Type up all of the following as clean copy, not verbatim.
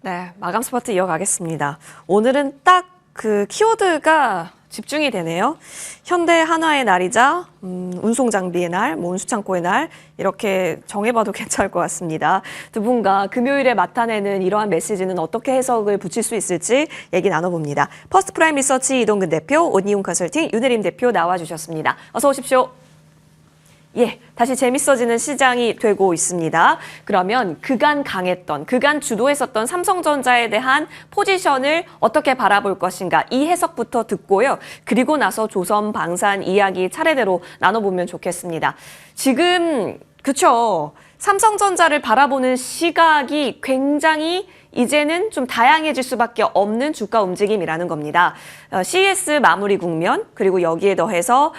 네, 마감 스퍼트 이어가겠습니다. 오늘은 딱 그 키워드가 집중이 되네요. 현대 한화의 날이자 운송 장비의 날, 운수창고의 날 이렇게 정해봐도 괜찮을 것 같습니다. 두 분과 금요일에 맡아내는 이러한 메시지는 어떻게 해석을 붙일 수 있을지 얘기 나눠봅니다. 퍼스트 프라임 리서치 이동근 대표, 온니움 컨설팅 윤혜림 대표 나와주셨습니다. 어서 오십시오. 예, 다시 재밌어지는 시장이 되고 있습니다. 그러면 그간 강했던, 그간 주도했었던 삼성전자에 대한 포지션을 어떻게 바라볼 것인가 이 해석부터 듣고요. 그리고 나서 조선, 방산 이야기 차례대로 나눠보면 좋겠습니다. 지금 그쵸, 삼성전자를 바라보는 시각이 굉장히 이제는 좀 다양해질 수밖에 없는 주가 움직임이라는 겁니다. CES 마무리 국면, 그리고 여기에 더해서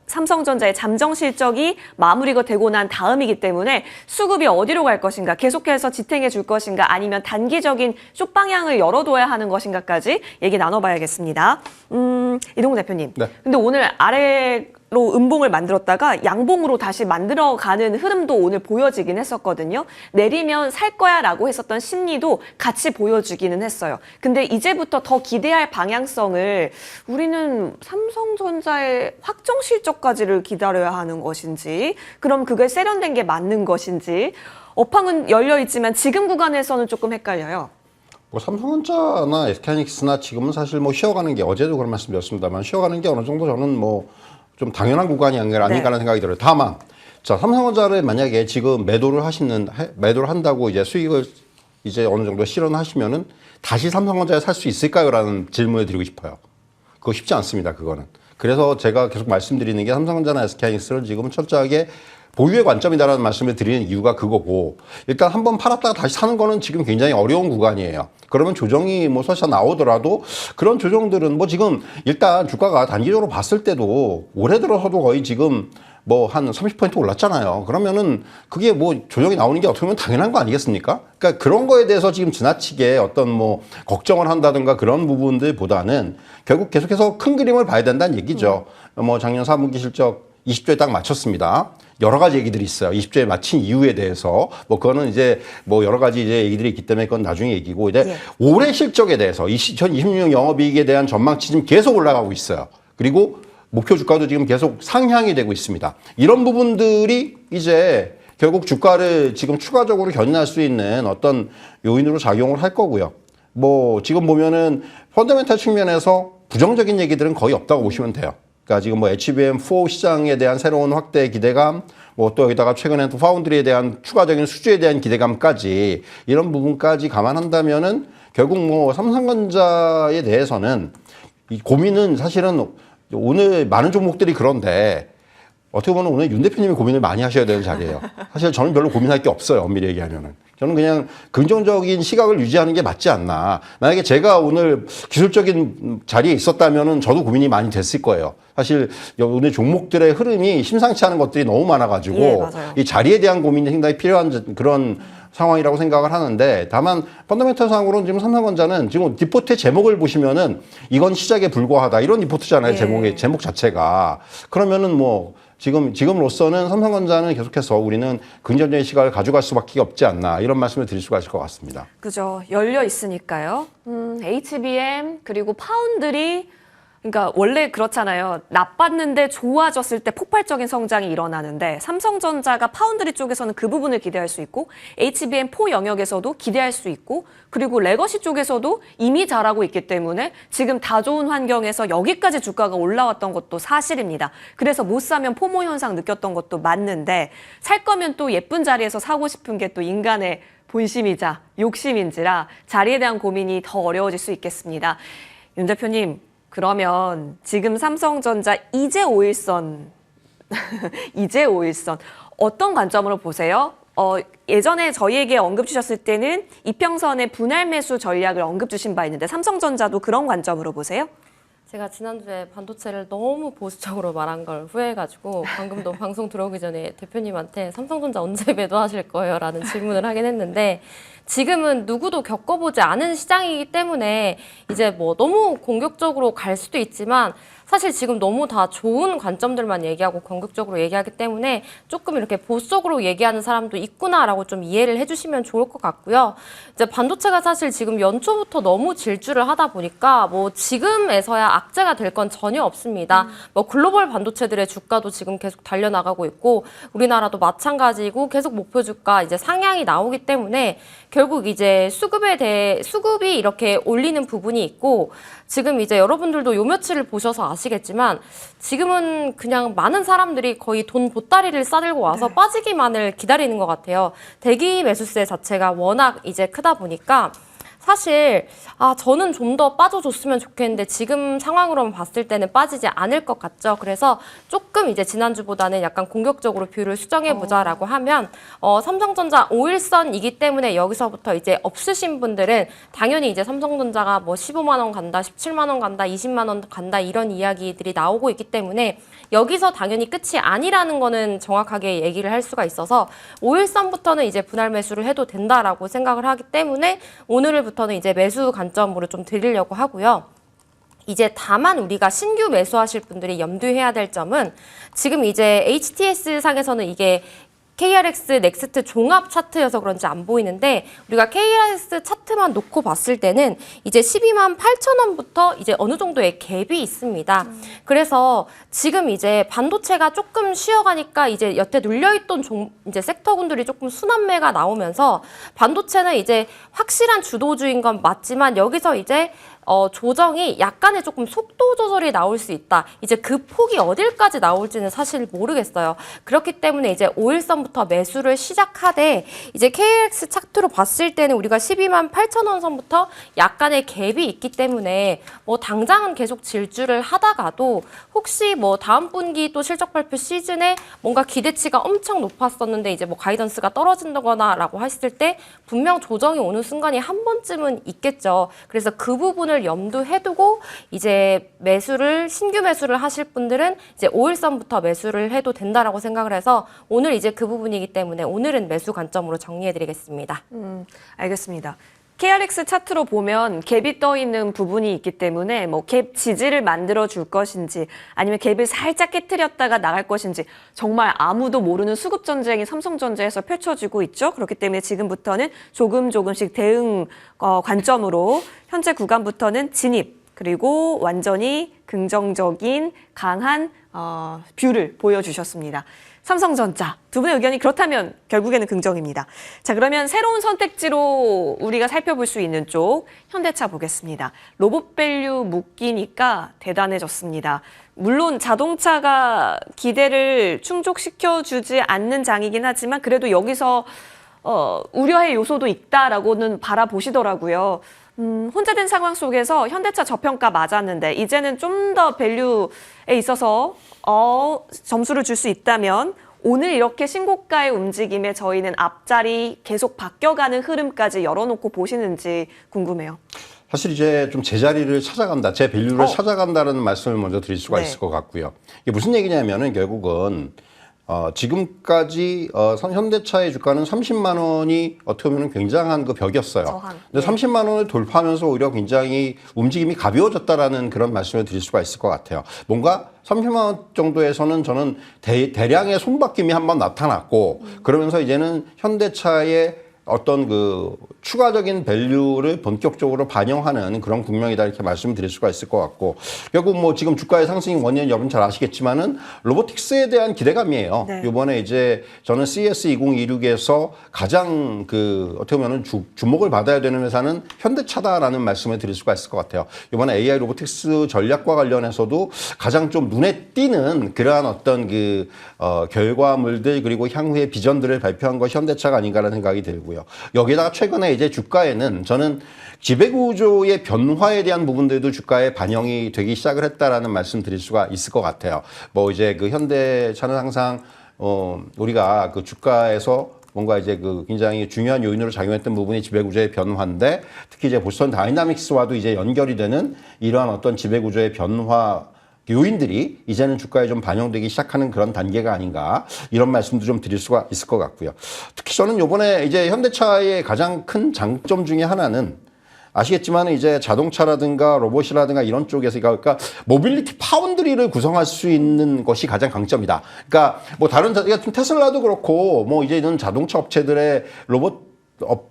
삼성전자의 잠정 실적이 마무리가 되고 난 다음이기 때문에 수급이 어디로 갈 것인가, 계속해서 지탱해 줄 것인가, 아니면 단기적인 숏 방향을 열어둬야 하는 것인가까지 얘기 나눠봐야겠습니다. 이동근 대표님, 네. 근데 오늘 아래로 음봉을 만들었다가 양봉으로 다시 만들어가는 흐름도 오늘 보여지긴 했었거든요. 내리면 살 거야라고 했었던 심리도 같이 보여주기는 했어요. 근데 이제부터 더 기대할 방향성을 우리는 삼성전자의 확정 실적까지를 기다려야 하는 것인지, 그럼 그게 세련된 게 맞는 것인지, 업황은 열려 있지만 지금 구간에서는 조금 헷갈려요. 뭐 삼성전자나 SK하이닉스나 지금은 사실 뭐 쉬어가는 게, 어제도 그런 말씀드렸습니다만, 쉬어가는 게 어느 정도 저는 뭐 좀 당연한 구간이 아닌가라는 생각이 들어요. 다만, 자, 삼성전자를 만약에 지금 매도를 한다고 이제 수익을 이제 어느 정도 실현하시면은 다시 삼성전자에 살 수 있을까요?라는 질문을 드리고 싶어요. 그거 쉽지 않습니다, 그거는. 그래서 제가 계속 말씀드리는 게 삼성전자나 SK하이닉스를 지금은 철저하게 보유의 관점이다라는 말씀을 드리는 이유가 그거고, 일단 한번 팔았다가 다시 사는 거는 지금 굉장히 어려운 구간이에요. 그러면 조정이 뭐 설사 나오더라도 그런 조정들은 뭐 지금 일단 주가가 단기적으로 봤을 때도 올해 들어서도 거의 지금 뭐 한 30% 올랐잖아요. 그러면은 그게 뭐 조정이 나오는 게 어떻게 보면 당연한 거 아니겠습니까? 그러니까 그런 거에 대해서 지금 지나치게 어떤 뭐 걱정을 한다든가 그런 부분들보다는 결국 계속해서 큰 그림을 봐야 된다는 얘기죠. 뭐 작년 4분기 실적 20조에 딱 맞췄습니다. 여러 가지 얘기들이 있어요. 20조에 맞힌 이유에 대해서. 뭐 그거는 이제 뭐 여러 가지 이제 얘기들이 있기 때문에 그건 나중에 얘기고, 이제 올해 실적에 대해서 2026년 영업이익에 대한 전망치 지금 계속 올라가고 있어요. 그리고 목표 주가도 지금 계속 상향이 되고 있습니다. 이런 부분들이 이제 결국 주가를 지금 추가적으로 견인할 수 있는 어떤 요인으로 작용을 할 거고요. 뭐 지금 보면은 펀더멘탈 측면에서 부정적인 얘기들은 거의 없다고 보시면 돼요. 그러니까 지금 뭐 HBM4 시장에 대한 새로운 확대 기대감, 뭐 또 여기다가 최근에 또 파운드리에 대한 추가적인 수주에 대한 기대감까지, 이런 부분까지 감안한다면은 결국 뭐 삼성전자에 대해서는 이 고민은 사실은 오늘 많은 종목들이 그런데 어떻게 보면 오늘 윤 대표님이 고민을 많이 하셔야 되는 자리예요. 사실 저는 별로 고민할 게 없어요, 엄밀히 얘기하면은. 저는 그냥 긍정적인 시각을 유지하는 게 맞지 않나. 만약에 제가 오늘 기술적인 자리에 있었다면은 저도 고민이 많이 됐을 거예요. 사실 오늘 종목들의 흐름이 심상치 않은 것들이 너무 많아가지고 이 자리에 대한 고민이 상당히 필요한 그런 상황이라고 생각을 하는데, 다만 펀더멘털 상으로는 지금 삼성전자는 지금 리포트의 제목을 보시면은 이건 시작에 불과하다 이런 리포트잖아요. 제목 자체가. 그러면은 뭐 지금으로서는 삼성전자는 계속해서 우리는 긍정적인 시각을 가져갈 수밖에 없지 않나, 이런 말씀을 드릴 수가 있을 것 같습니다. 그죠. 열려 있으니까요. HBM 그리고 파운드리, 그러니까 원래 그렇잖아요. 나빴는데 좋아졌을 때 폭발적인 성장이 일어나는데, 삼성전자가 파운드리 쪽에서는 그 부분을 기대할 수 있고, HBM4 영역에서도 기대할 수 있고, 그리고 레거시 쪽에서도 이미 잘하고 있기 때문에 지금 다 좋은 환경에서 여기까지 주가가 올라왔던 것도 사실입니다. 그래서 못 사면 포모 현상 느꼈던 것도 맞는데, 살 거면 또 예쁜 자리에서 사고 싶은 게 또 인간의 본심이자 욕심인지라 자리에 대한 고민이 더 어려워질 수 있겠습니다. 윤 대표님, 그러면 지금 삼성전자 이제 5일선 이제 5일선 어떤 관점으로 보세요? 예전에 저희에게 언급 주셨을 때는 이평선의 분할 매수 전략을 언급 주신 바 있는데, 삼성전자도 그런 관점으로 보세요? 제가 지난주에 반도체를 너무 보수적으로 말한 걸 후회해가지고 방금도 방송 들어오기 전에 대표님한테 삼성전자 언제 매도하실 거예요? 라는 질문을 하긴 했는데 지금은 누구도 겪어보지 않은 시장이기 때문에 이제 뭐 너무 공격적으로 갈 수도 있지만 사실 지금 너무 다 좋은 관점들만 얘기하고 공격적으로 얘기하기 때문에 조금 이렇게 보수적으로 얘기하는 사람도 있구나라고 좀 이해를 해주시면 좋을 것 같고요. 이제 반도체가 사실 지금 연초부터 너무 질주를 하다 보니까 뭐 지금에서야 악재가 될 건 전혀 없습니다. 뭐 글로벌 반도체들의 주가도 지금 계속 달려나가고 있고 우리나라도 마찬가지고 계속 목표 주가 이제 상향이 나오기 때문에 결국 이제 수급이 이렇게 올리는 부분이 있고 지금 이제 여러분들도 요 며칠을 보셔서 아시겠지만 지금은 그냥 많은 사람들이 거의 돈 보따리를 싸들고 와서 빠지기만을 기다리는 것 같아요. 대기 매수세 자체가 워낙 이제 크다 보니까 사실 저는 좀 더 빠져줬으면 좋겠는데 지금 상황으로만 봤을 때는 빠지지 않을 것 같죠. 그래서 조금 이제 지난주보다는 약간 공격적으로 뷰를 수정해보자라고 하면 삼성전자 5일선이기 때문에 여기서부터 이제 없으신 분들은 당연히 이제 삼성전자가 뭐 15만 원 간다, 17만 원 간다, 20만 원 간다 이런 이야기들이 나오고 있기 때문에 여기서 당연히 끝이 아니라는 거는 정확하게 얘기를 할 수가 있어서 5일선부터는 이제 분할 매수를 해도 된다라고 생각을 하기 때문에 오늘부터는 이제 매수 관점으로 좀 드리려고 하고요. 이제 다만 우리가 신규 매수하실 분들이 염두해야 될 점은 지금 이제 HTS 상에서는 이게 KRX 넥스트 종합 차트여서 그런지 안 보이는데 우리가 KRX 차트만 놓고 봤을 때는 이제 12만 8천 원부터 이제 어느 정도의 갭이 있습니다. 그래서 지금 이제 반도체가 조금 쉬어가니까 이제 여태 눌려있던 이제 섹터군들이 조금 순환매가 나오면서 반도체는 이제 확실한 주도주인 건 맞지만 여기서 이제 조정이 약간의 조금 속도 조절이 나올 수 있다. 이제 그 폭이 어딜까지 나올지는 사실 모르겠어요. 그렇기 때문에 이제 5일선부터 매수를 시작하되 이제 KX 차트로 봤을 때는 우리가 12만 8천 원 선부터 약간의 갭이 있기 때문에 뭐 당장은 계속 질주를 하다가도 혹시 뭐 다음 분기 또 실적 발표 시즌에 뭔가 기대치가 엄청 높았었는데 이제 뭐 가이던스가 떨어진다거나라고 했을 때 분명 조정이 오는 순간이 한 번쯤은 있겠죠. 그래서 그 부분을 염두해 두고 이제 신규 매수를 하실 분들은 이제 5일선부터 매수를 해도 된다라고 생각을 해서 오늘 이제 그 부분이기 때문에 오늘은 매수 관점으로 정리해 드리겠습니다. 알겠습니다. KRX 차트로 보면 갭이 떠 있는 부분이 있기 때문에 뭐 갭 지지를 만들어 줄 것인지 아니면 갭을 살짝 깨트렸다가 나갈 것인지 정말 아무도 모르는 수급 전쟁이 삼성전자에서 펼쳐지고 있죠. 그렇기 때문에 지금부터는 조금씩 대응 관점으로 현재 구간부터는 진입 그리고 완전히 긍정적인 강한 뷰를 보여주셨습니다. 삼성전자 두 분의 의견이 그렇다면 결국에는 긍정입니다. 자, 그러면 새로운 선택지로 우리가 살펴볼 수 있는 쪽 현대차 보겠습니다. 로봇밸류 묶이니까 대단해졌습니다. 물론 자동차가 기대를 충족시켜주지 않는 장이긴 하지만 그래도 여기서 우려의 요소도 있다라고는 바라보시더라고요. 혼재된 상황 속에서 현대차 저평가 맞았는데 이제는 좀 더 밸류에 있어서 점수를 줄 수 있다면 오늘 이렇게 신고가의 움직임에 저희는 앞자리 계속 바뀌어가는 흐름까지 열어놓고 보시는지 궁금해요. 사실 이제 좀 제자리를 찾아간다, 제 밸류를 찾아간다는 말씀을 먼저 드릴 수가 있을 것 같고요. 이게 무슨 얘기냐면은 결국은 지금까지 현대차의 주가는 30만 원이 어떻게 보면 굉장한 그 벽이었어요. 저항. 근데 30만 원을 돌파하면서 오히려 굉장히 움직임이 가벼워졌다라는 그런 말씀을 드릴 수가 있을 것 같아요. 뭔가 30만 원 정도에서는 저는 대량의 손바뀜이 한번 나타났고 그러면서 이제는 현대차의 어떤 그 추가적인 밸류를 본격적으로 반영하는 그런 국면이다 이렇게 말씀드릴 수가 있을 것 같고 결국 뭐 지금 주가의 상승 원인은 여러분 잘 아시겠지만은 로보틱스에 대한 기대감이에요. 네. 이번에 이제 저는 CES 2026에서 가장 그 어떻게 보면은 주목을 받아야 되는 회사는 현대차다라는 말씀을 드릴 수가 있을 것 같아요. 이번에 AI 로보틱스 전략과 관련해서도 가장 좀 눈에 띄는 그러한 어떤 그 결과물들 그리고 향후의 비전들을 발표한 것이 현대차가 아닌가라는 생각이 들고요. 여기다가 최근에 이제 주가에는 저는 지배구조의 변화에 대한 부분들도 주가에 반영이 되기 시작을 했다라는 말씀 드릴 수가 있을 것 같아요. 뭐 이제 그 현대차는 항상 우리가 그 주가에서 뭔가 이제 그 굉장히 중요한 요인으로 작용했던 부분이 지배구조의 변화인데 특히 이제 보스턴 다이나믹스와도 이제 연결이 되는 이러한 어떤 지배구조의 변화 요인들이 이제는 주가에 좀 반영되기 시작하는 그런 단계가 아닌가 이런 말씀도 좀 드릴 수가 있을 것 같고요. 특히 저는 요번에 이제 현대차의 가장 큰 장점 중에 하나는 아시겠지만 이제 자동차라든가 로봇이라든가 이런 쪽에서 그러니까 모빌리티 파운드리를 구성할 수 있는 것이 가장 강점이다. 그러니까 뭐 다른 테슬라도 그렇고 뭐 이제는 자동차 업체들의 로봇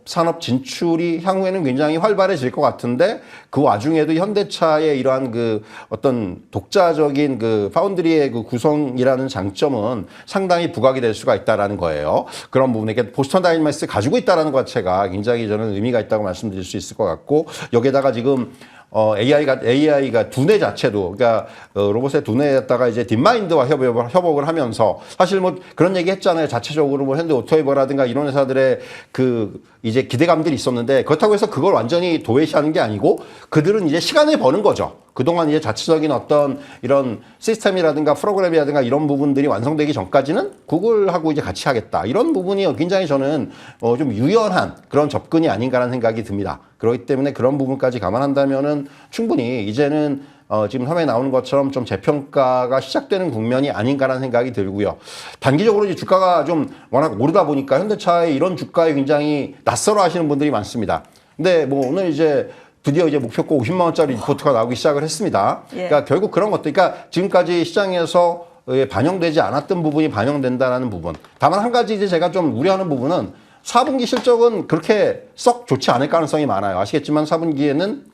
산업 진출이 향후에는 굉장히 활발해질 것 같은데 그 와중에도 현대차의 이러한 그 어떤 독자적인 그 파운드리의 그 구성이라는 장점은 상당히 부각이 될 수가 있다라는 거예요. 그런 부분에 보스턴 다이내믹스 가지고 있다라는 것 자체가 굉장히 저는 의미가 있다고 말씀드릴 수 있을 것 같고 여기에다가 지금 AI가 두뇌 자체도, 그러니까, 로봇의 두뇌에다가 이제 딥마인드와 협업을 하면서 사실 뭐 그런 얘기 했잖아요. 자체적으로 뭐 현대 오토웨버라든가 이런 회사들의 그 이제 기대감들이 있었는데 그렇다고 해서 그걸 완전히 도외시하는 게 아니고 그들은 이제 시간을 버는 거죠. 그동안 이제 자체적인 어떤 이런 시스템이라든가 프로그램이라든가 이런 부분들이 완성되기 전까지는 구글하고 이제 같이 하겠다. 이런 부분이 굉장히 저는 좀 유연한 그런 접근이 아닌가라는 생각이 듭니다. 그렇기 때문에 그런 부분까지 감안한다면은 충분히 이제는 지금 화면에 나오는 것처럼 좀 재평가가 시작되는 국면이 아닌가라는 생각이 들고요. 단기적으로 이제 주가가 좀 워낙 오르다 보니까 현대차의 이런 주가에 굉장히 낯설어 하시는 분들이 많습니다. 근데 뭐 오늘 이제 드디어 이제 목표가 50만 원짜리 리포트가 나오기 시작을 했습니다. 예. 그러니까 결국 그런 것들, 그러니까 지금까지 시장에서 반영되지 않았던 부분이 반영된다라는 부분. 다만 한 가지 이제 제가 좀 우려하는 부분은 4분기 실적은 그렇게 썩 좋지 않을 가능성이 많아요. 아시겠지만 4분기에는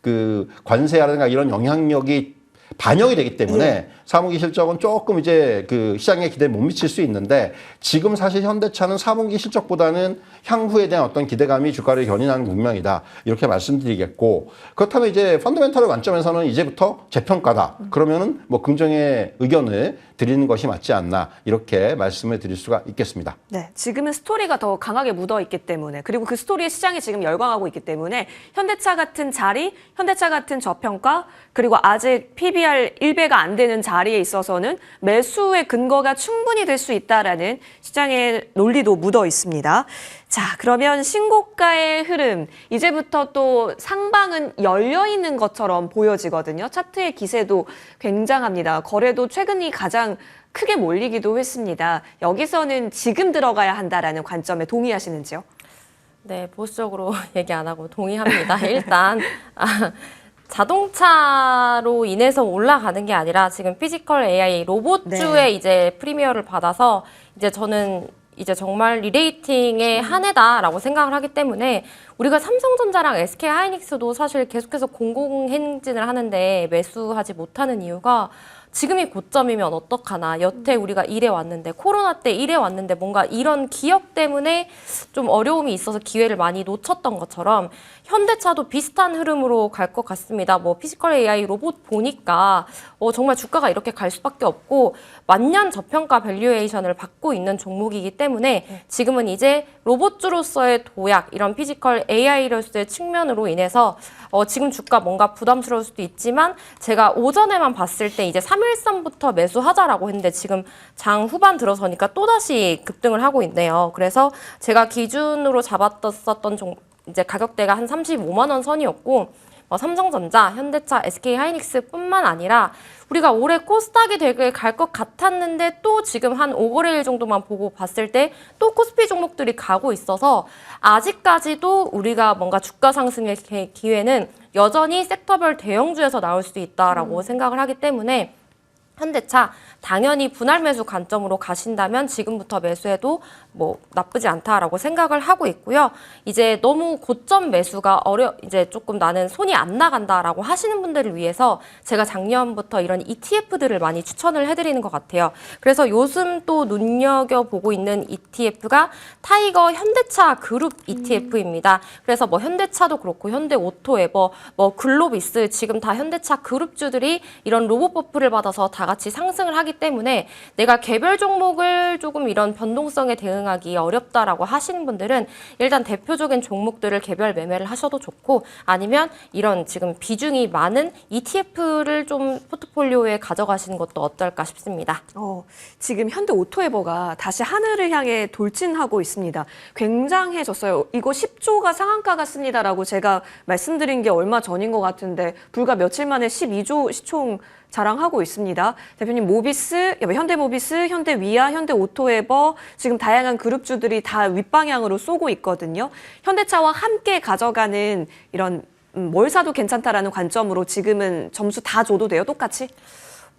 그 관세라든가 이런 영향력이 반영이 되기 때문에 4분기 실적은 조금 이제 그 시장의 기대에 못 미칠 수 있는데 지금 사실 현대차는 4분기 실적보다는 향후에 대한 어떤 기대감이 주가를 견인하는 국면이다. 이렇게 말씀드리겠고 그렇다면 이제 펀더멘털의 관점에서는 이제부터 재평가다. 그러면은 뭐 긍정의 의견을 드리는 것이 맞지 않나 이렇게 말씀을 드릴 수가 있겠습니다. 네, 지금은 스토리가 더 강하게 묻어 있기 때문에 그리고 그 스토리에 시장이 지금 열광하고 있기 때문에 현대차 같은 자리, 현대차 같은 저평가 그리고 아직 PBR 1배가 안 되는 자리에 있어서는 매수의 근거가 충분히 될 수 있다라는 시장의 논리도 묻어 있습니다. 자, 그러면 신고가의 흐름, 이제부터 또 상방은 열려 있는 것처럼 보여지거든요. 차트의 기세도 굉장합니다. 거래도 최근이 가장 크게 몰리기도 했습니다. 여기서는 지금 들어가야 한다라는 관점에 동의하시는지요? 네, 보수적으로 얘기 안 하고 동의합니다. 일단 자동차로 인해서 올라가는 게 아니라 지금 피지컬 AI 로봇주의 이제 프리미어를 받아서 이제 저는 이제 정말 리레이팅의 한 해다라고 생각을 하기 때문에 우리가 삼성전자랑 SK하이닉스도 사실 계속해서 공공행진을 하는데 매수하지 못하는 이유가 지금이 고점이면 어떡하나. 여태 우리가 이래 왔는데 코로나 때 이래 왔는데 뭔가 이런 기억 때문에 좀 어려움이 있어서 기회를 많이 놓쳤던 것처럼 현대차도 비슷한 흐름으로 갈 것 같습니다. 뭐 피지컬 AI 로봇 보니까 정말 주가가 이렇게 갈 수밖에 없고 만년 저평가 밸류에이션을 받고 있는 종목이기 때문에 지금은 이제 로봇주로서의 도약, 이런 피지컬 AI로서의 측면으로 인해서 지금 주가 뭔가 부담스러울 수도 있지만 제가 오전에만 봤을 때 이제 313부터 매수하자라고 했는데 지금 장 후반 들어서니까 또다시 급등을 하고 있네요. 그래서 제가 기준으로 잡았었던 이제 가격대가 한 35만 원 선이었고 삼성전자, 현대차, SK하이닉스뿐만 아니라 우리가 올해 코스닥이 되게 갈 것 같았는데 또 지금 한 5거래일 정도만 보고 봤을 때 또 코스피 종목들이 가고 있어서 아직까지도 우리가 뭔가 주가 상승의 기회는 여전히 섹터별 대형주에서 나올 수 있다라고 생각을 하기 때문에 현대차 당연히 분할 매수 관점으로 가신다면 지금부터 매수해도 뭐 나쁘지 않다라고 생각을 하고 있고요. 이제 너무 고점 매수가 이제 조금 나는 손이 안 나간다라고 하시는 분들을 위해서 제가 작년부터 이런 ETF들을 많이 추천을 해드리는 것 같아요. 그래서 요즘 또 눈여겨보고 있는 ETF가 타이거 현대차 그룹 ETF입니다. 그래서 뭐 현대차도 그렇고 현대오토에버, 뭐 글로비스 지금 다 현대차 그룹주들이 이런 로봇 버프를 받아서 다 같이 상승을 하기 때문에 내가 개별 종목을 조금 이런 변동성에 대응하기 어렵다라고 하시는 분들은 일단 대표적인 종목들을 개별 매매를 하셔도 좋고 아니면 이런 지금 비중이 많은 ETF를 좀 포트폴리오에 가져가시는 것도 어떨까 싶습니다. 지금 현대 오토에버가 다시 하늘을 향해 돌진하고 있습니다. 굉장해졌어요. 이거 10조가 상한가 같습니다라고 제가 말씀드린 게 얼마 전인 것 같은데 불과 며칠 만에 12조 시총 자랑하고 있습니다. 대표님, 모비스, 현대모비스, 현대위아, 현대오토에버 지금 다양한 그룹주들이 다 윗방향으로 쏘고 있거든요. 현대차와 함께 가져가는 이런 뭘 사도 괜찮다라는 관점으로 지금은 점수 다 줘도 돼요? 똑같이?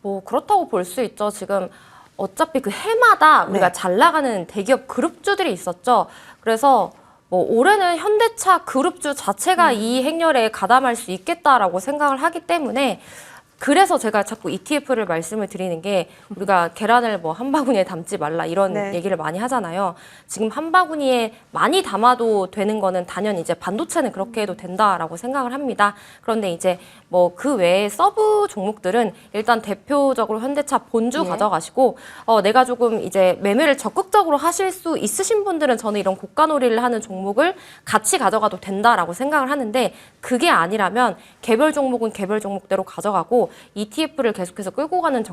뭐 그렇다고 볼 수 있죠. 지금 어차피 그 해마다 우리가 잘 나가는 대기업 그룹주들이 있었죠. 그래서 뭐 올해는 현대차 그룹주 자체가 이 행렬에 가담할 수 있겠다라고 생각을 하기 때문에 그래서 제가 자꾸 ETF를 말씀을 드리는 게 우리가 계란을 뭐 한 바구니에 담지 말라 이런 네. 얘기를 많이 하잖아요. 지금 한 바구니에 많이 담아도 되는 거는 단연히 이제 반도체는 그렇게 해도 된다라고 생각을 합니다. 그런데 이제 뭐 그 외에 서브 종목들은 일단 대표적으로 현대차 본주 예. 가져가시고 내가 조금 이제 매매를 적극적으로 하실 수 있으신 분들은 저는 이런 고가놀이를 하는 종목을 같이 가져가도 된다라고 생각을 하는데 그게 아니라면 개별 종목은 개별 종목대로 가져가고 ETF를 계속해서 끌고 가는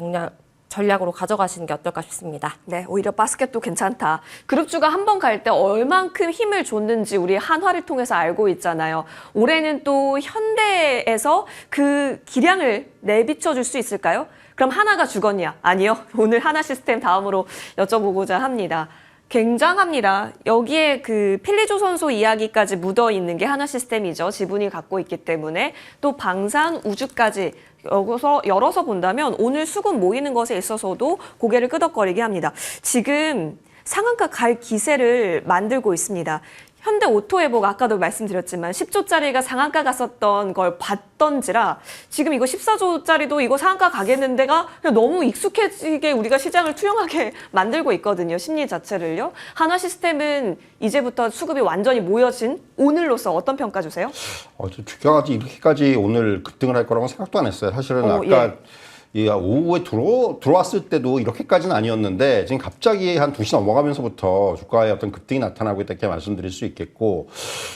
전략으로 가져가시는 게 어떨까 싶습니다. 네, 오히려 바스켓도 괜찮다. 그룹주가 한 번 갈 때 얼만큼 힘을 줬는지 우리 한화를 통해서 알고 있잖아요. 올해는 또 현대에서 그 기량을 내비쳐 줄 수 있을까요? 그럼 하나가 죽었냐? 아니요. 오늘 하나 시스템 다음으로 여쭤보고자 합니다. 굉장합니다. 여기에 그 필리조선소 이야기까지 묻어 있는 게 하나 시스템이죠. 지분이 갖고 있기 때문에 또 방산 우주까지 열어서 본다면 오늘 수급 모이는 것에 있어서도 고개를 끄덕거리게 합니다. 지금 상한가 갈 기세를 만들고 있습니다. 현대 오토에버가 아까도 말씀드렸지만 10조짜리가 상한가 갔었던 걸 봤던지라 지금 이거 14조짜리도 이거 상한가 가겠는데가 그냥 너무 익숙해지게 우리가 시장을 투영하게 만들고 있거든요. 심리 자체를요. 한화 시스템은 이제부터 수급이 완전히 모여진 오늘로서 어떤 평가 주세요? 주가가 이렇게까지 오늘 급등을 할 거라고 생각도 안 했어요. 사실은 아까 예. 오후에 들어왔을 때도 이렇게까지는 아니었는데 지금 갑자기 한 2시 넘어가면서부터 주가의 어떤 급등이 나타나고 있다 이렇게 말씀드릴 수 있겠고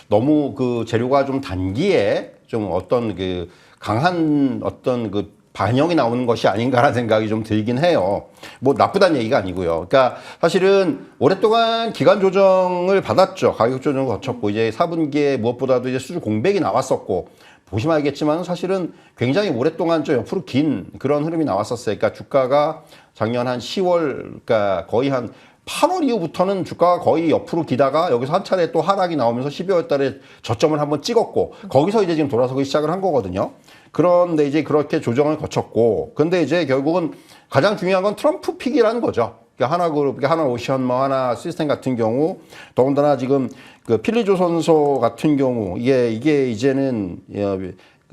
너무 그 재료가 좀 단기에 좀 어떤 그 강한 어떤 그 반영이 나오는 것이 아닌가라는 생각이 좀 들긴 해요. 뭐 나쁘다는 얘기가 아니고요. 그러니까 사실은 오랫동안 기간 조정을 받았죠. 가격 조정을 거쳤고 이제 4분기에 무엇보다도 이제 수주 공백이 나왔었고 보시면 알겠지만 사실은 굉장히 오랫동안 좀 옆으로 긴 그런 흐름이 나왔었어요. 그러니까 주가가 작년 한 10월, 그러니까 거의 한 8월 이후부터는 주가가 거의 옆으로 기다가 여기서 한 차례 또 하락이 나오면서 12월 달에 저점을 한번 찍었고 거기서 이제 지금 돌아서기 시작을 한 거거든요. 그런데 이제 그렇게 조정을 거쳤고 근데 이제 결국은 가장 중요한 건 트럼프 픽이라는 거죠. 하나그룹, 하나오션, 뭐 하나 시스템 같은 경우 더군다나 지금 그 필리조선소 같은 경우 이게 이제는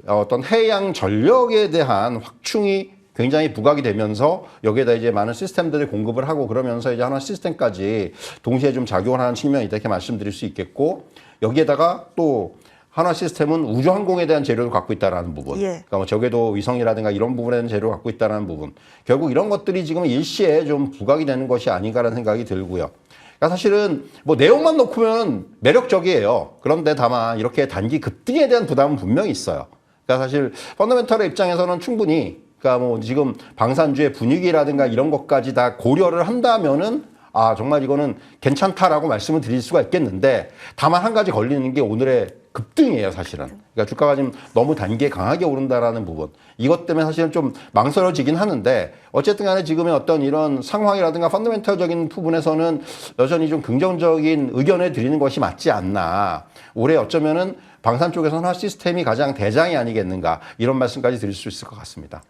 어떤 해양 전력에 대한 확충이 굉장히 부각이 되면서 여기에다 이제 많은 시스템들을 공급을 하고 그러면서 이제 하나 시스템까지 동시에 좀 작용을 하는 측면이 이렇게 말씀드릴 수 있겠고 여기에다가 또 한화 시스템은 우주항공에 대한 재료를 갖고 있다는 부분. 예. 그러니까 뭐 저궤도 위성이라든가 이런 부분에 대한 재료를 갖고 있다는 부분. 결국 이런 것들이 지금 일시에 좀 부각이 되는 것이 아닌가라는 생각이 들고요. 그러니까 사실은 뭐 내용만 놓고는 매력적이에요. 그런데 다만 이렇게 단기 급등에 대한 부담은 분명히 있어요. 그러니까 사실 펀더멘털의 입장에서는 충분히 그러니까 뭐 지금 방산주의 분위기라든가 이런 것까지 다 고려를 한다면은 정말 이거는 괜찮다라고 말씀을 드릴 수가 있겠는데 다만 한 가지 걸리는 게 오늘의 급등이에요, 사실은. 그러니까 주가가 지금 너무 단기에 강하게 오른다라는 부분. 이것 때문에 사실은 좀 망설여지긴 하는데 어쨌든 간에 지금의 어떤 이런 상황이라든가 펀더멘털적인 부분에서는 여전히 좀 긍정적인 의견을 드리는 것이 맞지 않나. 올해 어쩌면은 방산 쪽에서는 한화 시스템이 가장 대장이 아니겠는가 이런 말씀까지 드릴 수 있을 것 같습니다.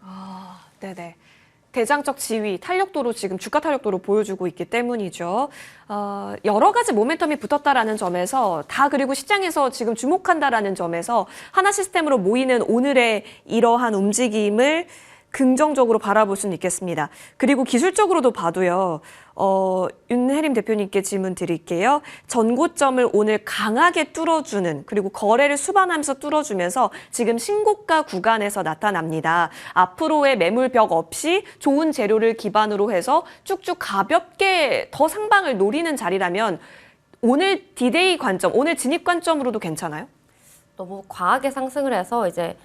네네. 대장적 지위, 탄력도로 지금 주가 탄력도로 보여주고 있기 때문이죠. 여러 가지 모멘텀이 붙었다라는 점에서 그리고 시장에서 지금 주목한다라는 점에서 하나 시스템으로 모이는 오늘의 이러한 움직임을 긍정적으로 바라볼 수는 있겠습니다. 그리고 기술적으로도 봐도요. 윤혜림 대표님께 질문 드릴게요. 전고점을 오늘 강하게 뚫어주는, 그리고 거래를 수반하면서 뚫어주면서 지금 신고가 구간에서 나타납니다. 앞으로의 매물벽 없이 좋은 재료를 기반으로 해서 쭉쭉 가볍게 더 상방을 노리는 자리라면 오늘 디데이 관점, 오늘 진입 관점으로도 괜찮아요? 너무 과하게 상승을 해서 이제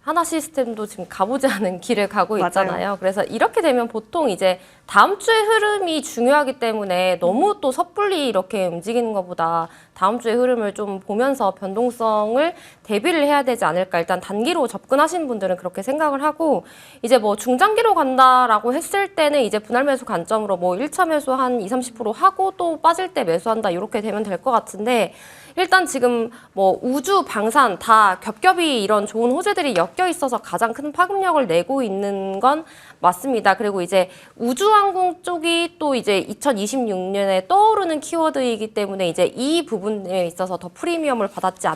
하나 시스템도 지금 가보지 않은 길을 가고 있잖아요. 맞아요. 그래서 이렇게 되면 보통 이제 다음 주의 흐름이 중요하기 때문에 너무 또 섣불리 이렇게 움직이는 것보다 다음 주의 흐름을 좀 보면서 변동성을 대비를 해야 되지 않을까. 일단 단기로 접근하시는 분들은 그렇게 생각을 하고, 이제 뭐 중장기로 간다라고 했을 때는 이제 분할 매수 관점으로 뭐 1차 매수 한 20-30% 하고 또 빠질 때 매수한다 이렇게 되면 될 것 같은데, 일단 지금 뭐 우주, 방산 다 겹겹이 이런 좋은 호재들이 엮여 있어서 가장 큰 파급력을 내고 있는 건 맞습니다. 그리고 이제 우주항공 쪽이 또 이제 2026년에 떠오르는 키워드이기 때문에 이제 이 부분에 있어서 더 프리미엄을 받았지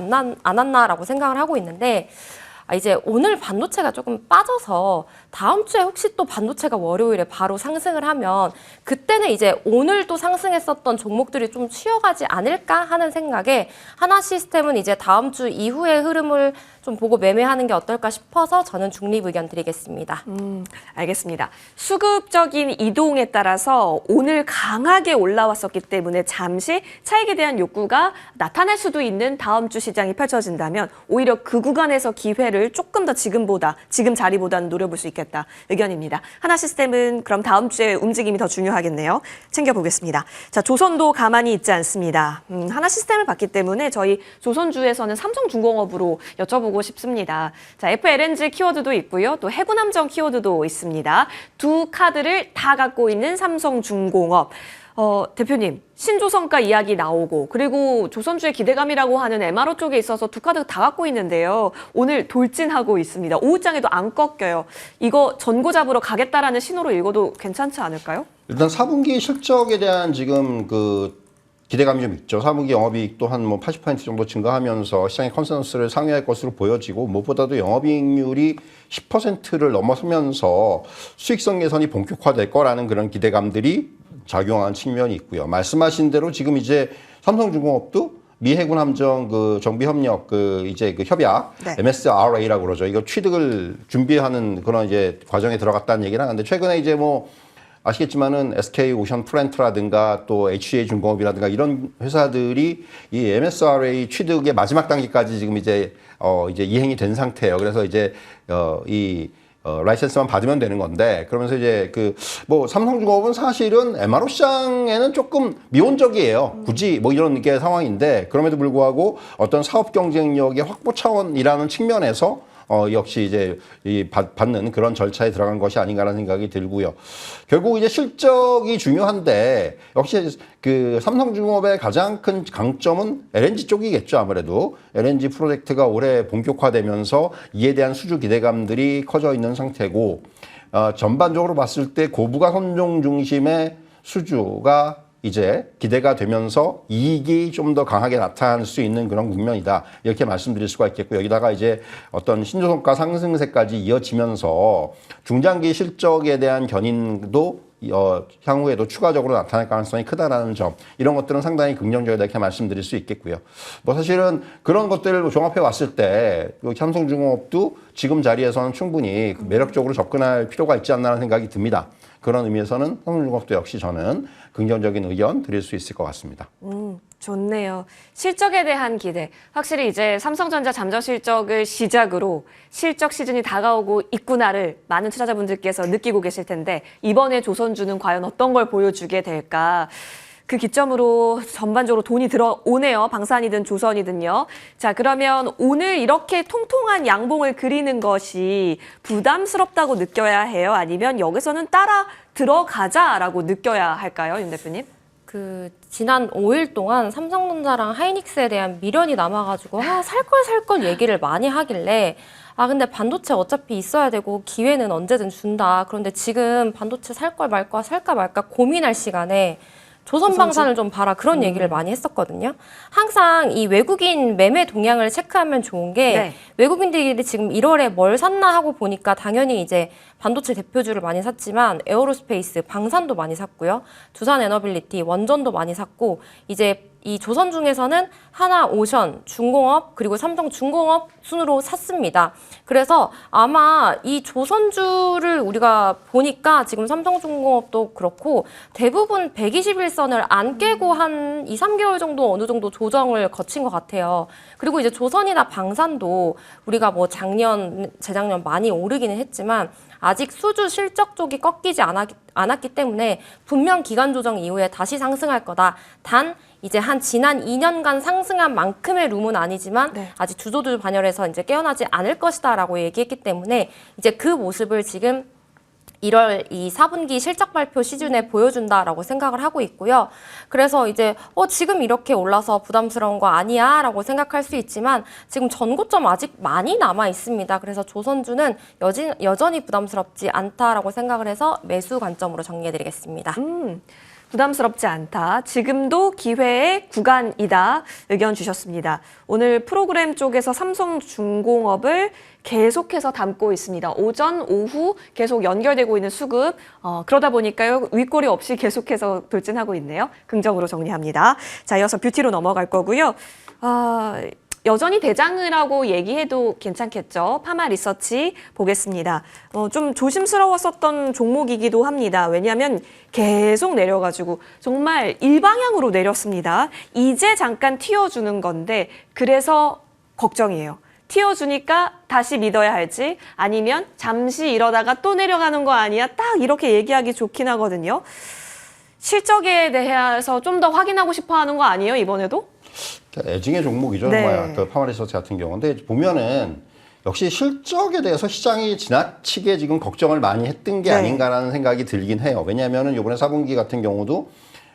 않았나라고 생각을 하고 있는데, 이제 오늘 반도체가 조금 빠져서 다음 주에 혹시 또 반도체가 월요일에 바로 상승을 하면 그때는 이제 오늘 또 상승했었던 종목들이 좀 쉬어가지 않을까 하는 생각에 하나 시스템은 이제 다음 주 이후의 흐름을 좀 보고 매매하는 게 어떨까 싶어서 저는 중립 의견 드리겠습니다. 알겠습니다. 수급적인 이동에 따라서 오늘 강하게 올라왔었기 때문에 잠시 차익에 대한 욕구가 나타날 수도 있는 다음 주 시장이 펼쳐진다면 오히려 그 구간에서 기회를 조금 더 지금 자리보다는 노려볼 수 있겠다 의견입니다. 하나 시스템은 그럼 다음 주에 움직임이 더 중요하겠네요. 챙겨보겠습니다. 자, 조선도 가만히 있지 않습니다. 하나 시스템을 봤기 때문에 저희 조선주에서는 삼성중공업으로 여쭤보고 싶습니다. 자, FLNG 키워드도 있고요. 또 해군함정 키워드도 있습니다. 두 카드를 다 갖고 있는 삼성중공업. 대표님, 신조성과 이야기 나오고, 그리고 조선주의 기대감이라고 하는 MRO 쪽에 있어서 두 카드 다 갖고 있는데요. 오늘 돌진하고 있습니다. 오후장에도 안 꺾여요. 이거 전고 잡으러 가겠다라는 신호로 읽어도 괜찮지 않을까요? 일단 4분기 실적에 대한 지금 그 기대감이 좀 있죠. 4분기 영업이익도 한 뭐 80% 정도 증가하면서 시장의 컨센서스를 상회할 것으로 보여지고, 무엇보다도 영업이익률이 10%를 넘어서면서 수익성 개선이 본격화될 거라는 그런 기대감들이 작용한 측면이 있고요. 말씀하신 대로 지금 이제 삼성중공업도 미 해군 함정 그 정비 협력 이제 그 협약 네. MSRA라고 그러죠. 이거 취득을 준비하는 그런 이제 과정에 들어갔다는 얘기를 하는데, 최근에 이제 뭐 아시겠지만은 SK 오션 플랜트라든가 또 HCA 중공업이라든가 이런 회사들이 이 MSRA 취득의 마지막 단계까지 지금 이제 이행이 된 상태예요. 그래서 이제 라이센스만 받으면 되는 건데, 그러면서 이제 뭐 삼성중공업은 사실은 MRO 시장에는 조금 미온적이에요. 굳이 뭐 이런 게 상황인데, 그럼에도 불구하고 어떤 사업 경쟁력의 확보 차원이라는 측면에서 역시 이제 받는 그런 절차에 들어간 것이 아닌가라는 생각이 들고요. 결국 이제 실적이 중요한데, 역시 그 삼성중공업의 가장 큰 강점은 LNG 쪽이겠죠. 아무래도 LNG 프로젝트가 올해 본격화되면서 이에 대한 수주 기대감들이 커져 있는 상태고, 전반적으로 봤을 때 고부가 선종 중심의 수주가 이제 기대가 되면서 이익이 좀 더 강하게 나타날 수 있는 그런 국면이다. 이렇게 말씀드릴 수가 있겠고, 여기다가 이제 어떤 신조성과 상승세까지 이어지면서 중장기 실적에 대한 견인도 향후에도 추가적으로 나타날 가능성이 크다라는 점, 이런 것들은 상당히 긍정적이다 이렇게 말씀드릴 수 있겠고요. 뭐 사실은 그런 것들을 종합해 왔을 때 삼성중공업도 지금 자리에서는 충분히 매력적으로 접근할 필요가 있지 않나라는 생각이 듭니다. 그런 의미에서는 삼성중공업도 역시 저는 긍정적인 의견 드릴 수 있을 것 같습니다. 좋네요. 실적에 대한 기대. 확실히 이제 삼성전자 잠정 실적을 시작으로 실적 시즌이 다가오고 있구나를 많은 투자자분들께서 느끼고 계실 텐데, 이번에 조선주는 과연 어떤 걸 보여주게 될까? 그 기점으로 전반적으로 돈이 들어오네요. 방산이든 조선이든요. 자, 그러면 오늘 이렇게 통통한 양봉을 그리는 것이 부담스럽다고 느껴야 해요? 아니면 여기서는 따라 들어가자라고 느껴야 할까요, 윤 대표님? 지난 5일 동안 삼성전자랑 하이닉스에 대한 미련이 남아가지고 살 걸 얘기를 많이 하길래, 근데 반도체 어차피 있어야 되고 기회는 언제든 준다. 그런데 지금 반도체 살 걸 말까 고민할 시간에 조선방산을 좀 봐라 그런 얘기를 많이 했었거든요. 항상 이 외국인 매매 동향을 체크하면 좋은 게 네. 외국인들이 지금 1월에 뭘 샀나 하고 보니까 당연히 이제 반도체 대표주를 많이 샀지만 에어로스페이스, 방산도 많이 샀고요. 두산 에너빌리티, 원전도 많이 샀고 이제 이 조선 중에서는 하나 오션, 중공업 그리고 삼성 중공업 순으로 샀습니다. 그래서 아마 이 조선주를 우리가 보니까 지금 삼성중공업도 그렇고 대부분 121선을 안 깨고 한 2, 3개월 정도 어느 정도 조정을 거친 것 같아요. 그리고 이제 조선이나 방산도 우리가 뭐 작년, 재작년 많이 오르기는 했지만 아직 수주 실적 쪽이 꺾이지 않았기 때문에 분명 기간 조정 이후에 다시 상승할 거다. 단 이제 한 지난 2년간 상승한 만큼의 룸은 아니지만 네. 아직 주도주 반열에서 이제 깨어나지 않을 것이다라고 얘기했기 때문에 이제 그 모습을 지금 1월 이 4분기 실적 발표 시즌에 보여준다라고 생각을 하고 있고요. 그래서 이제 지금 이렇게 올라서 부담스러운 거 아니야 라고 생각할 수 있지만 지금 전고점 아직 많이 남아 있습니다. 그래서 조선주는 여전히 부담스럽지 않다라고 생각을 해서 매수 관점으로 정리해드리겠습니다. 부담스럽지 않다. 지금도 기회의 구간이다. 의견 주셨습니다. 오늘 프로그램 쪽에서 삼성중공업을 계속해서 담고 있습니다. 오전, 오후 계속 연결되고 있는 수급. 그러다 보니까요. 윗꼬리 없이 계속해서 돌진하고 있네요. 긍정으로 정리합니다. 자, 이어서 뷰티로 넘어갈 거고요. 여전히 대장을 하고 얘기해도 괜찮겠죠. 파마 리서치 보겠습니다. 좀 조심스러웠었던 종목이기도 합니다. 왜냐하면 계속 내려가지고 정말 일방향으로 내렸습니다. 이제 잠깐 튀어주는 건데 그래서 걱정이에요. 튀어주니까 다시 믿어야 할지 아니면 잠시 이러다가 또 내려가는 거 아니야? 딱 이렇게 얘기하기 좋긴 하거든요. 실적에 대해서 좀 더 확인하고 싶어 하는 거 아니에요, 이번에도? 애증의 종목이죠. 네. 정말 그 파마리서치 같은 경우인데 보면은 역시 실적에 대해서 시장이 지나치게 지금 걱정을 많이 했던 게 네. 아닌가라는 생각이 들긴 해요. 왜냐하면은 이번에 4분기 같은 경우도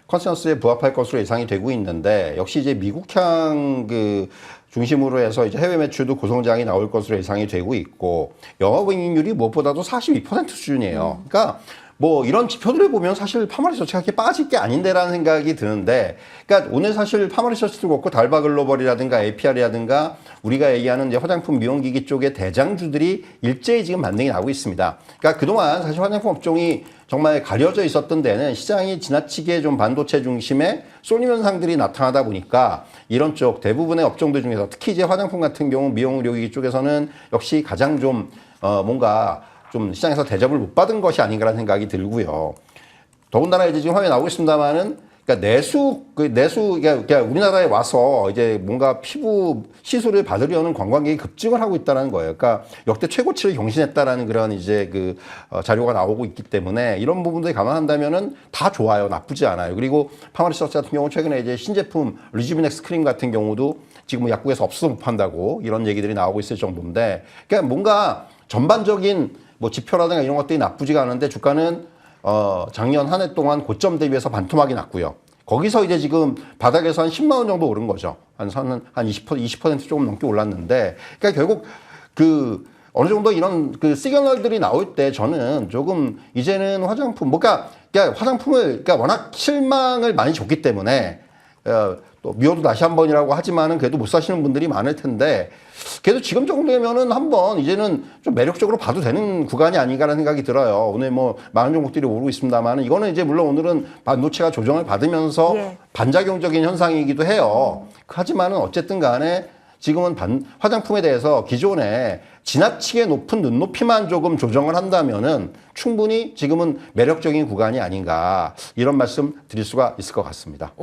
컨센서스에 부합할 것으로 예상이 되고 있는데 역시 이제 미국향 그 중심으로 해서 이제 해외 매출도 고성장이 나올 것으로 예상이 되고 있고 영업이익률이 무엇보다도 42% 수준이에요. 그러니까 뭐 이런 지표들을 보면 사실 파마리서치가 그렇게 빠질 게 아닌데라는 생각이 드는데 그러니까 오늘 사실 파마리서치도 그렇고 달바글로벌이라든가 APR이라든가 우리가 얘기하는 이제 화장품 미용기기 쪽의 대장주들이 일제히 지금 반등이 나고 있습니다. 그러니까 그동안 사실 화장품 업종이 정말 가려져 있었던 데는 시장이 지나치게 좀 반도체 중심의 쏠림 현상들이 나타나다 보니까 이런 쪽 대부분의 업종들 중에서 특히 이제 화장품 같은 경우 미용 의료기기 쪽에서는 역시 가장 좀 뭔가 좀 시장에서 대접을 못 받은 것이 아닌가라는 생각이 들고요. 더군다나 이제 지금 화면에 나오고 있습니다만은, 그러니까 그러니까 우리나라에 와서 이제 뭔가 피부 시술을 받으려는 관광객이 급증을 하고 있다는 거예요. 그러니까 역대 최고치를 경신했다라는 그런 이제 그 자료가 나오고 있기 때문에 이런 부분들이 감안한다면은 다 좋아요. 나쁘지 않아요. 그리고 파마리서치 같은 경우 최근에 이제 신제품 리주비넥스 크림 같은 경우도 지금 약국에서 없어서 못 판다고 이런 얘기들이 나오고 있을 정도인데, 그러니까 뭔가 전반적인 뭐 지표라든가 이런 것들이 나쁘지가 않은데 주가는 작년 한 해 동안 고점 대비해서 반토막이 났고요. 거기서 이제 지금 바닥에서 한 10만 원 정도 오른 거죠. 한 20% 조금 넘게 올랐는데, 그러니까 결국 그 어느 정도 이런 그 시그널들이 나올 때 저는 조금 이제는 화장품, 그러니까 화장품을 그러니까 워낙 실망을 많이 줬기 때문에 또 미워도 다시 한 번이라고 하지만은 그래도 못 사시는 분들이 많을 텐데 그래도 지금 정도면은 한번 이제는 좀 매력적으로 봐도 되는 구간이 아닌가라는 생각이 들어요. 오늘 뭐 많은 종목들이 오르고 있습니다만은 이거는 이제 물론 오늘은 반도체가 조정을 받으면서 예. 반작용적인 현상이기도 해요. 하지만은 어쨌든 간에 지금은 화장품에 대해서 기존에 지나치게 높은 눈높이만 조금 조정을 한다면은 충분히 지금은 매력적인 구간이 아닌가 이런 말씀 드릴 수가 있을 것 같습니다.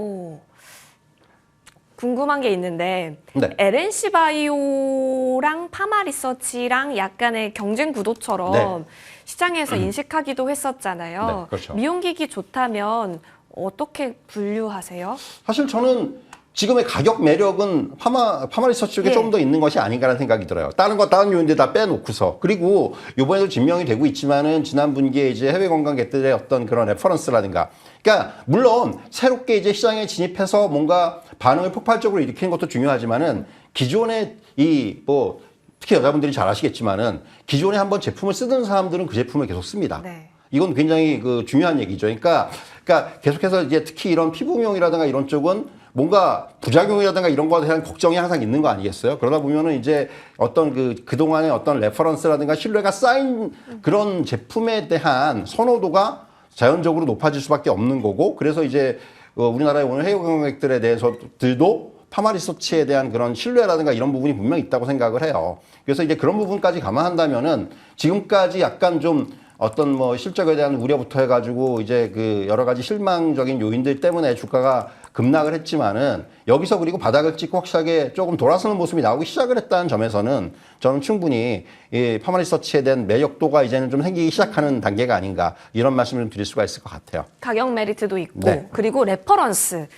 궁금한 게 있는데 네. LNC 바이오랑 파마 리서치랑 약간의 경쟁 구도처럼 네. 시장에서 인식하기도 했었잖아요. 네, 그렇죠. 미용기기 좋다면 어떻게 분류하세요? 사실 저는 지금의 가격 매력은 파마리서치 쪽에 예. 좀 더 있는 것이 아닌가라는 생각이 들어요. 다른 요인들 다 빼놓고서. 그리고 이번에도 증명이 되고 있지만은 지난 분기에 이제 해외 관광객들의 어떤 그런 레퍼런스라든가. 그러니까 물론 새롭게 이제 시장에 진입해서 뭔가 반응을 폭발적으로 일으키는 것도 중요하지만은 기존의 특히 여자분들이 잘 아시겠지만은 기존에 한번 제품을 쓰던 사람들은 그 제품을 계속 씁니다. 네. 이건 굉장히 중요한 얘기죠. 그러니까 그러니까 계속해서 이제 특히 이런 피부 미용이라든가 이런 쪽은 뭔가 부작용이라든가 이런 거에 대한 걱정이 항상 있는 거 아니겠어요? 그러다 보면은 이제 어떤 그동안의 어떤 레퍼런스라든가 신뢰가 쌓인 그런 제품에 대한 선호도가 자연적으로 높아질 수밖에 없는 거고, 그래서 이제 우리나라에 오는 해외 관광객들에 대해서들도 파마리서치에 대한 그런 신뢰라든가 이런 부분이 분명히 있다고 생각을 해요. 그래서 이제 그런 부분까지 감안한다면은 지금까지 약간 좀 어떤 뭐 실적에 대한 우려부터 해가지고 이제 그 여러 가지 실망적인 요인들 때문에 주가가 급락을 했지만은 여기서 그리고 바닥을 찍고 확실하게 조금 돌아서는 모습이 나오기 시작을 했다는 점에서는 저는 충분히 이 파마리서치에 대한 매력도가 이제는 좀 생기기 시작하는 단계가 아닌가, 이런 말씀을 좀 드릴 수가 있을 것 같아요. 가격 메리트도 있고 네. 그리고 레퍼런스.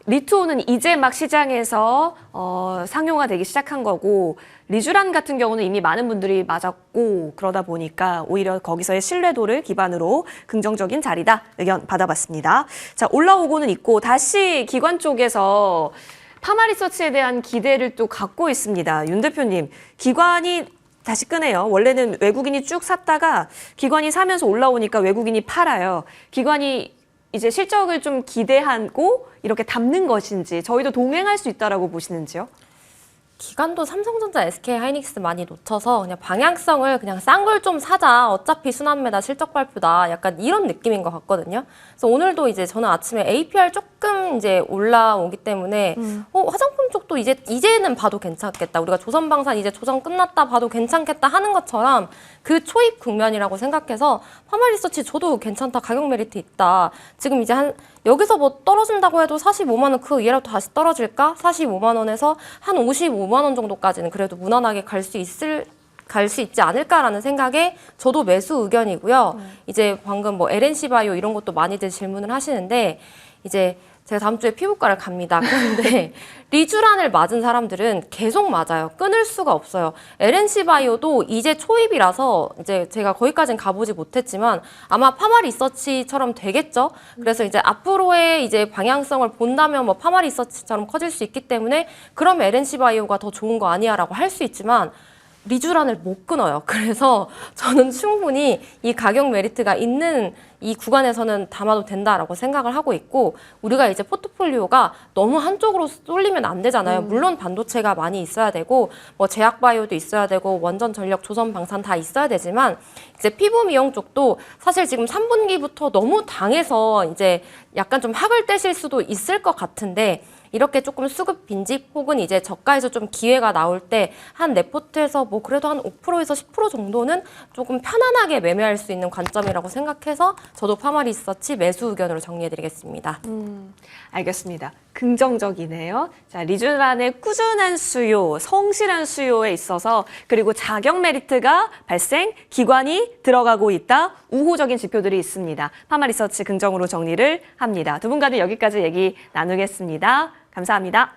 리투오는 이제 막 시장에서 상용화되기 시작한 거고, 리쥬란 같은 경우는 이미 많은 분들이 맞았고, 그러다 보니까 오히려 거기서의 신뢰도를 기반으로 긍정적인 자리다 의견 받아봤습니다. 자, 올라오고는 있고 다시 기관 쪽에서 파마리서치에 대한 기대를 또 갖고 있습니다. 윤 대표님, 기관이 다시 끄네요. 원래는 외국인이 쭉 샀다가 기관이 사면서 올라오니까 외국인이 팔아요. 기관이 이제 실적을 좀 기대하고 이렇게 담는 것인지, 저희도 동행할 수 있다라고 보시는지요? 기관도 삼성전자, SK하이닉스 많이 놓쳐서 그냥 방향성을 그냥 싼 걸 좀 사자. 어차피 순환매다, 실적 발표다. 약간 이런 느낌인 것 같거든요. 그래서 오늘도 이제 저는 아침에 APR 조금 이제 올라오기 때문에 화장품 쪽도 이제는 봐도 괜찮겠다. 우리가 조선방산 이제 조정 끝났다 봐도 괜찮겠다 하는 것처럼 그 초입 국면이라고 생각해서 파마리서치 저도 괜찮다. 가격 메리트 있다. 지금 이제 여기서 뭐 떨어진다고 해도 45만 원 그 이하로 다시 떨어질까? 45만 원에서 한 55만 원 정도까지는 그래도 무난하게 갈 수 있지 않을까라는 생각에 저도 매수 의견이고요. 이제 방금 뭐 LNC 바이오 이런 것도 많이들 질문을 하시는데, 이제 제가 다음 주에 피부과를 갑니다. 그런데 리쥬란을 맞은 사람들은 계속 맞아요. 끊을 수가 없어요. LNC 바이오도 이제 초입이라서 이제 제가 거기까지는 가보지 못했지만 아마 파마 리서치처럼 되겠죠. 그래서 이제 앞으로의 이제 방향성을 본다면 뭐 파마 리서치처럼 커질 수 있기 때문에 그럼 LNC 바이오가 더 좋은 거 아니야라고 할 수 있지만 리쥬란을 못 끊어요. 그래서 저는 충분히 이 가격 메리트가 있는 이 구간에서는 담아도 된다라고 생각을 하고 있고, 우리가 이제 포트폴리오가 너무 한쪽으로 쏠리면 안 되잖아요. 물론 반도체가 많이 있어야 되고 뭐 제약바이오도 있어야 되고 원전 전력 조선 방산 다 있어야 되지만, 이제 피부 미용 쪽도 사실 지금 3분기부터 너무 당해서 이제 약간 좀 학을 떼실 수도 있을 것 같은데, 이렇게 조금 수급 빈집 혹은 이제 저가에서 좀 기회가 나올 때 한 레포트에서 뭐 그래도 한 5%에서 10% 정도는 조금 편안하게 매매할 수 있는 관점이라고 생각해서 저도 파마리서치 매수 의견으로 정리해드리겠습니다. 알겠습니다. 긍정적이네요. 자, 리쥬란의 꾸준한 수요, 성실한 수요에 있어서, 그리고 자격 메리트가 발생, 기관이 들어가고 있다, 우호적인 지표들이 있습니다. 파마리서치 긍정으로 정리를 합니다. 두 분과는 여기까지 얘기 나누겠습니다. 감사합니다.